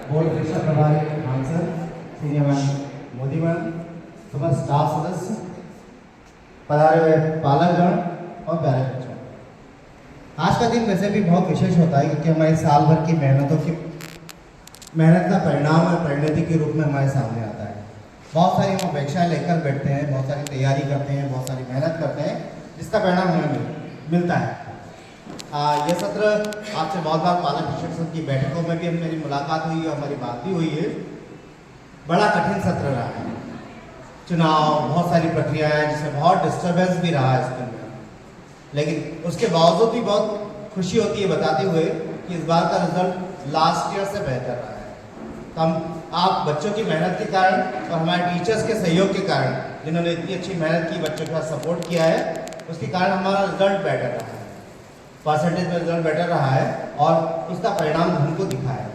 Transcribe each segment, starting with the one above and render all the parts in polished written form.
Board परीक्षा प्रभारी answer senior ma'am Modi ma'am, समस्त स्टाफ सदस्य, पधारे हुए पालकगण और प्यारे बच्चों, आज का दिन वैसे भी बहुत विशेष होता है क्योंकि हमारे साल भर की मेहनत का परिणाम और परिणति के रूप में हमारे सामने आता है। बहुत सारी हम अपेक्षाएं लेकर बैठते हैं, बहुत सारी तैयारी करते हैं, बहुत सारी मेहनत करते हैं, जिसका परिणाम हमें मिलता है। यह सत्र आपसे बहुत बार पालक शिक्षक संघ की बैठकों में भी मेरी मुलाकात हुई है, हमारी बात भी हुई है। बड़ा कठिन सत्र रहा है, चुनाव, बहुत सारी प्रक्रियाएं, जिसमें बहुत डिस्टर्बेंस भी रहा है इसके अंदर, लेकिन उसके बावजूद भी बहुत खुशी होती है बताते हुए कि इस बार का रिजल्ट लास्ट ईयर से बेहतर रहा है। तो हम आप बच्चों की मेहनत के कारण और हमारे टीचर्स के सहयोग के कारण, जिन्होंने इतनी अच्छी मेहनत की, बच्चों का सपोर्ट किया है, उसके कारण हमारा रिजल्ट बेटर रहा है, परसेंटेज में रिजल्ट बेटर रहा है और उसका परिणाम हमको दिखा है।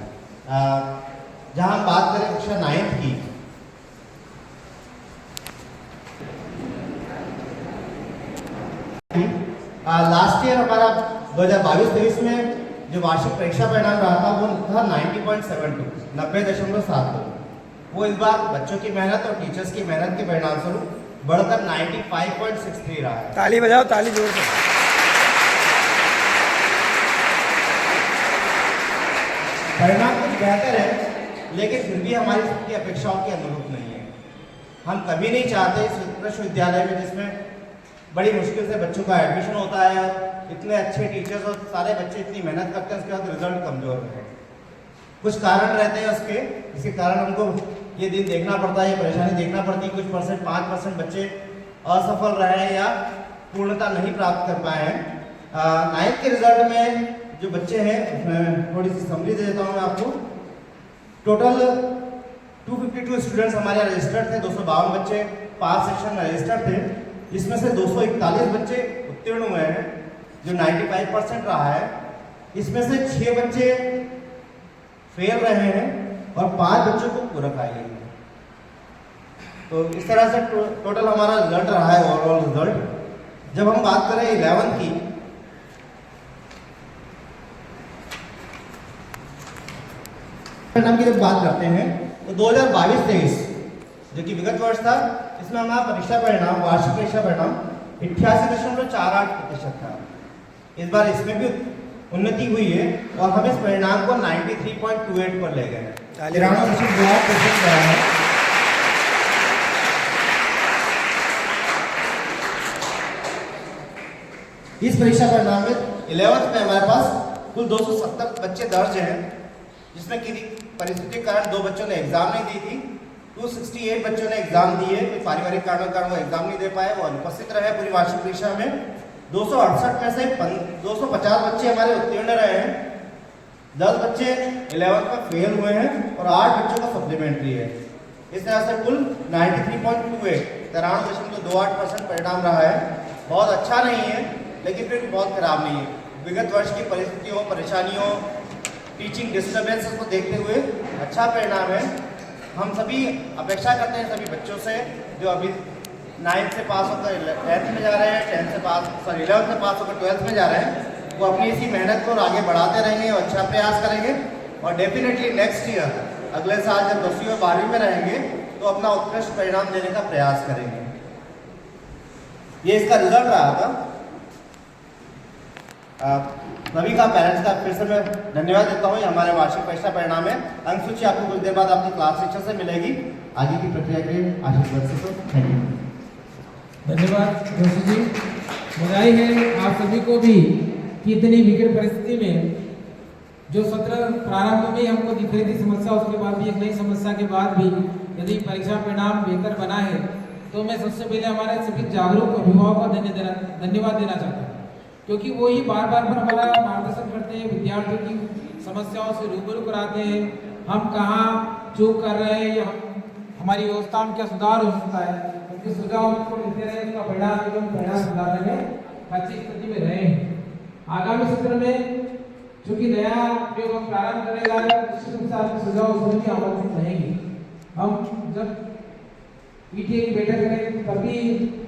जहाँ हम बात करें कक्षा 9th की, लास्ट ईयर हमारा 2022-23 में जो वार्षिक परीक्षा परिणाम रहा था वो था 90.72, 90.72। वो इस बार बच्चों की मेहनत और टीचर्स की मेहनत के परिणाम स्वरूप बढ़कर 95.63 रहा है। ताली बजाओ, ताली जोर से। परिणाम कुछ बेहतर है, लेकिन फिर भी हमारी सबकी अपेक्षाओं के अनुरूप नहीं है। हम कभी नहीं चाहते इस विश्वविद्यालय में, जिसमें बड़ी मुश्किल से बच्चों का एडमिशन होता है, इतने अच्छे टीचर्स और सारे बच्चे इतनी मेहनत करते हैं, उसके बाद रिजल्ट कमजोर रहे। कुछ कारण रहते हैं उसके, जिसके कारण हमको ये दिन देखना पड़ता है, ये परेशानी देखना पड़ती है। कुछ 5% बच्चे असफल रहे हैं या पूर्णता नहीं प्राप्त कर पाए हैं। 9th के रिजल्ट में जो बच्चे हैं, उसमें थोड़ी सी समरी दे देता हूँ मैं आपको। टोटल 252 स्टूडेंट्स हमारे यहाँ रजिस्टर्ड थे, 252 बच्चे 5 सेक्शन में रजिस्टर्ड थे, जिसमें से 241 बच्चे उत्तीर्ण हुए हैं, जो 95% रहा है। इसमें से 6 बच्चे फेल रहे हैं और 5 बच्चों को पूरक आई है। तो इस तरह से टोटल हमारा रिजल्ट रहा है, ओवरऑल रिजल्ट। जब हम बात करें 11th की, परिणाम की जब बात करते हैं तो 2022-23 जो कि विगत वर्ष था, इसमें हमारा परीक्षा परिणाम, वार्षिक परीक्षा परिणाम 88.48% था। इस बार इसमें भी उन्नति हुई है और हम इस परिणाम को 93.28 पर ले गए। 93% रहा है। इस परीक्षा परिणाम में 11th में हमारे पास कुल 270 बच्चे दर्ज हैं, जिसमें किसी परिस्थिति के कारण 2 बच्चों ने एग्जाम नहीं दी थी। 268 बच्चों ने एग्जाम दिए, कोई पारिवारिक कारणों के कारण वो एग्जाम नहीं दे पाए, वो अनुपस्थित रहे पूरी वार्षिक परीक्षा में। 268 में से 250 बच्चे हमारे उत्तीर्ण रहे हैं, 10 बच्चे 11th में फेल हुए हैं और 8 बच्चों का सप्लीमेंट्री है। इस तरह से कुल 93.28, 93.28% परिणाम रहा है। बहुत अच्छा नहीं है, लेकिन फिर बहुत खराब नहीं है। विगत वर्ष की परिस्थितियों, परेशानियों, टीचिंग डिस्टर्बेंसेस को देखते हुए अच्छा परिणाम है। हम सभी अपेक्षा करते हैं सभी बच्चों से जो अभी 9th से पास होकर 10th में जा रहे हैं, 11th से पास होकर 12th में जा रहे हैं, वो अपनी इसी मेहनत को आगे बढ़ाते रहेंगे और अच्छा प्रयास करेंगे और डेफिनेटली नेक्स्ट ईयर, अगले साल जब 10वीं और 12वीं में रहेंगे तो अपना उत्कृष्ट परिणाम देने का प्रयास करेंगे। ये इसका रिजल्ट रहा था। सभी का पेरेंट्स का फिर से मैं धन्यवाद देता हूँ। हमारे वार्षिक परीक्षा परिणाम है। अंक सूची आपको कुछ देर बाद आपकी क्लास शिक्षक से मिलेगी। आगे की प्रक्रिया के लिए आशीर्वाद से तो थैंक यू। धन्यवाद जोशी जी। बधाई है आप सभी को भी कि इतनी विकट परिस्थिति में जो सत्र प्रारंभ में हमको दिख रही थी समस्या, उसके बाद भी एक नई समस्या के बाद भी यदि परीक्षा परिणाम बेहतर बना है, तो मैं सबसे पहले हमारे सभी जागरूक अभिभावकों को धन्यवाद देना चाहता हूँ, क्योंकि वो ही बार बार पर हमारा मार्गदर्शन करते हैं, विद्यार्थियों की समस्याओं से रूबरू कराते हैं, हम कहाँ चूक कर रहे हैं या हमारी व्यवस्था में क्या सुधार हो सकता है, उनके सुझाव उनको मिलते रहे, उसका परिणाम सुधारने में अच्छी स्थिति में रहे हैं। आगामी सत्र में चूंकि नया जो हम प्रारंभ करने जा रहे हैं, निश्चित रूप से आपके सुझाव उसमें भी आमंत्रित रहेंगे। हम जब पीटीए की बैठक करें तभी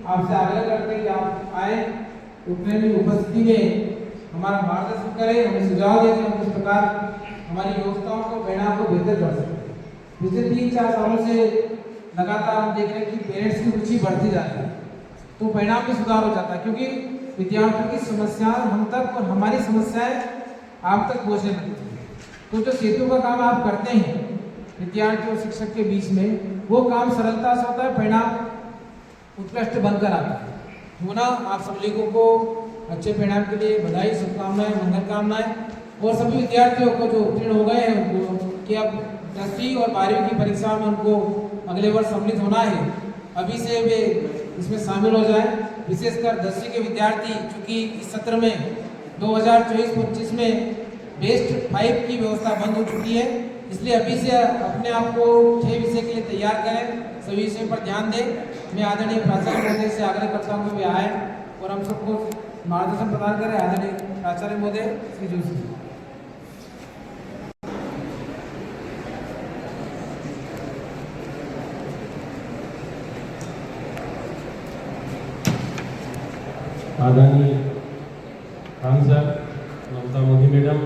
आपसे आग्रह करते हैं कि आप आए, उतने भी उपस्थिति में हमारा मार्गदर्शन करें, हमें सुझाव दें कि हम किस प्रकार हमारी व्यवस्थाओं को परिणाम को बेहतर कर सकते हैं। पिछले 3-4 सालों से लगातार हम देख रहे हैं कि पेरेंट्स की रुचि बढ़ती जा रही है, तो परिणाम में सुधार हो जाता है, क्योंकि विद्यार्थियों की समस्याएं हम तक और हमारी समस्याएं आप तक पहुँचने लगती है। तो जो सेतु का काम आप करते हैं विद्यार्थी और शिक्षक के बीच में, वो काम सरलता से होता है, परिणाम उत्कृष्ट बनकर आता है। तो ना आप सब लोगों को अच्छे परिणाम के लिए बधाई, शुभकामनाएं, मंगल कामनाएं, और सभी विद्यार्थियों को जो उत्तीर्ण हो गए हैं उनको कि अब 10वीं और 12वीं की परीक्षा में उनको अगले वर्ष सम्मिलित होना है, अभी से वे इसमें शामिल हो जाएं। विशेषकर 10वीं के विद्यार्थी, चूँकि इस सत्र में 2024-25 में बेस्ट 5 की व्यवस्था बंद हो चुकी है, इसलिए अभी से अपने आप को 6 विषय के लिए तैयार करें, सभी विषय पर ध्यान दें। मैं आदरणीय प्राचार्य महोदय से आग्रह करता हूँ कि वे आए और हम सबको मार्गदर्शन प्रदान करें। आदरणीय प्राचार्य महोदय श्री जोशी जी। आदरणीय खान सर, ममता मोदी मैडम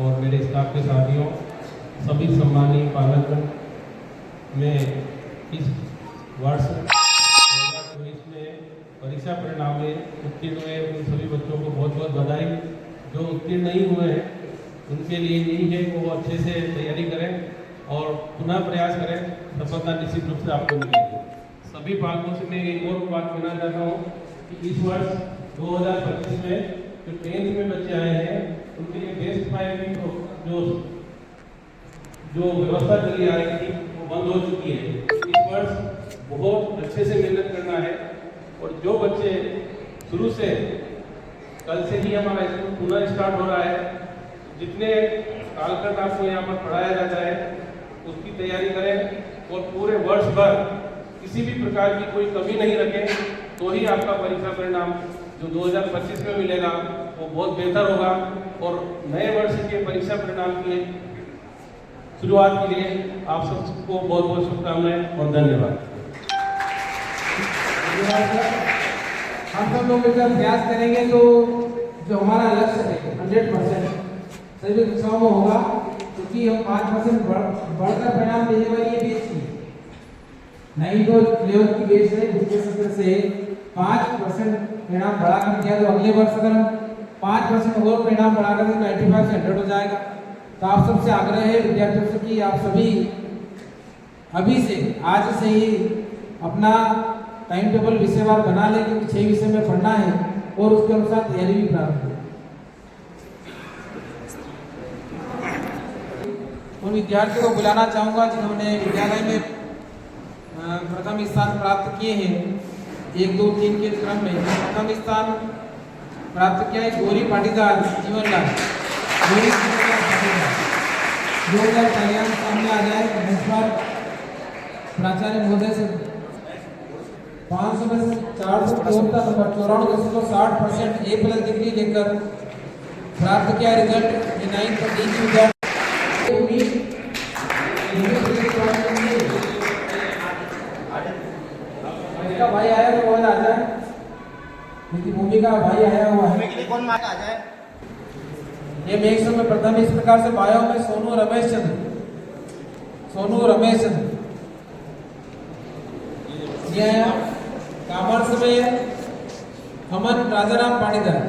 और मेरे स्टाफ के साथियों, सभी सम्मानीय पालकगण, मैं इस वर्ष 2024 में परीक्षा परिणाम में उत्तीर्ण हुए उन सभी बच्चों को बहुत बहुत बधाई। जो उत्तीर्ण नहीं हुए हैं उनके लिए यही है कि वो अच्छे से तैयारी करें और पुनः प्रयास करें, सफलता निश्चित रूप से आपको मिलेगी। सभी पालकों से मैं एक और बात कहना चाहता हूँ कि इस वर्ष 2025 में जो 10th में बच्चे आए हैं उनके लिए बेस्ट 5 की जो व्यवस्था चली आ रही थी वो बंद हो चुकी है। इस वर्ष बहुत अच्छे से मेहनत करना है, और जो बच्चे शुरू से, कल से ही हमारा स्कूल पुनः स्टार्ट हो रहा है, जितने कालखंड आपको यहाँ पर पढ़ाया जाता है उसकी तैयारी करें और पूरे वर्ष भर किसी भी प्रकार की कोई कमी नहीं रखें, तो ही आपका परीक्षा परिणाम जो 2025 में मिलेगा वो बहुत बेहतर होगा। और नए वर्ष के परीक्षा परिणाम की शुरुआत के लिए आप सबको बहुत बहुत शुभकामनाएं और धन्यवाद। हम सब लोग मिलकर प्रयास करेंगे तो जो हमारा लक्ष्य है 100% सभी कक्षाओं में होगा, क्योंकि हम 5% बढ़कर परिणाम देने वाली ये बेच की नहीं तो 11th की बेच है, दूसरे सत्र से 5% परिणाम बढ़ाकर दिया, तो अगले वर्ष अगर हम 5% और परिणाम बढ़ाकर दें 95 से 100 हो जाएगा। तो आप सबसे आग्रह है विद्यार्थियों से कि आप सभी अभी से, आज से ही अपना टाइम टेबल विषयवार बना लें, क्योंकि 6 विषय में पढ़ना है और उसके अनुसार तैयारी भी प्रारंभ करें। उन विद्यार्थियों को बुलाना चाहूँगा जिन्होंने विद्यालय में प्रथम स्थान प्राप्त किए हैं, 1, 2, 3 के क्रम में प्रथम स्थान प्राप्त किया है गौरी पाटीदार जीवनलाल। 2000 तालियां सामने आ जाए। प्राचार्य महोदय से 500 में से 474 नंबर 94.60% A+ डिग्री लेकर प्राप्त किया रिजल्ट। 9th और 10th विद्यार्थी भाई आया तो बहुत आ जाए, लेकिन भूमि का भाई आया हुआ है के लिए कौन मार्क आ जाए। ये मेक्स में प्रथम इस प्रकार से बायो में सोनू रमेश चंद्र ये आया। कॉमर्स में हमन राजाराम पाटीदार,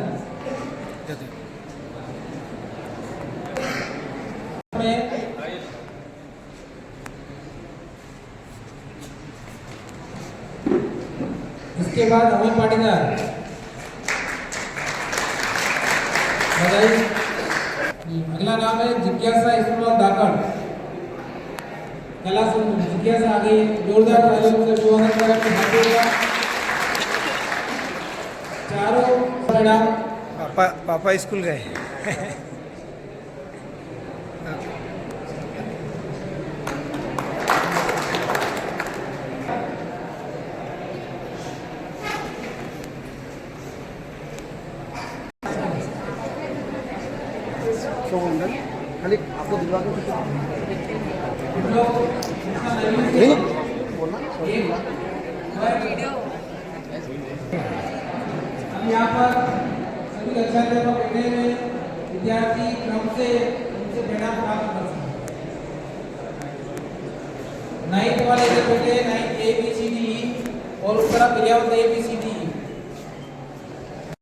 इसके बाद अमन पाटीदार, अगला नाम है जिज्ञासा इसमाल दाकड़, कला समूह जिज्ञासा आ गई। जोरदार तालियों से स्वागत करें। चारों परिणाम पापा स्कूल गए। खाली आपको दिलवा दो बोलना। यहाँ पर सभी कक्षा में बैठे हुए विद्यार्थी क्रम से उनसे परिणाम प्राप्त कर सकें। 9th वाले जो होते हैं 9th A B C D E और उस तरफ 11th A B C D E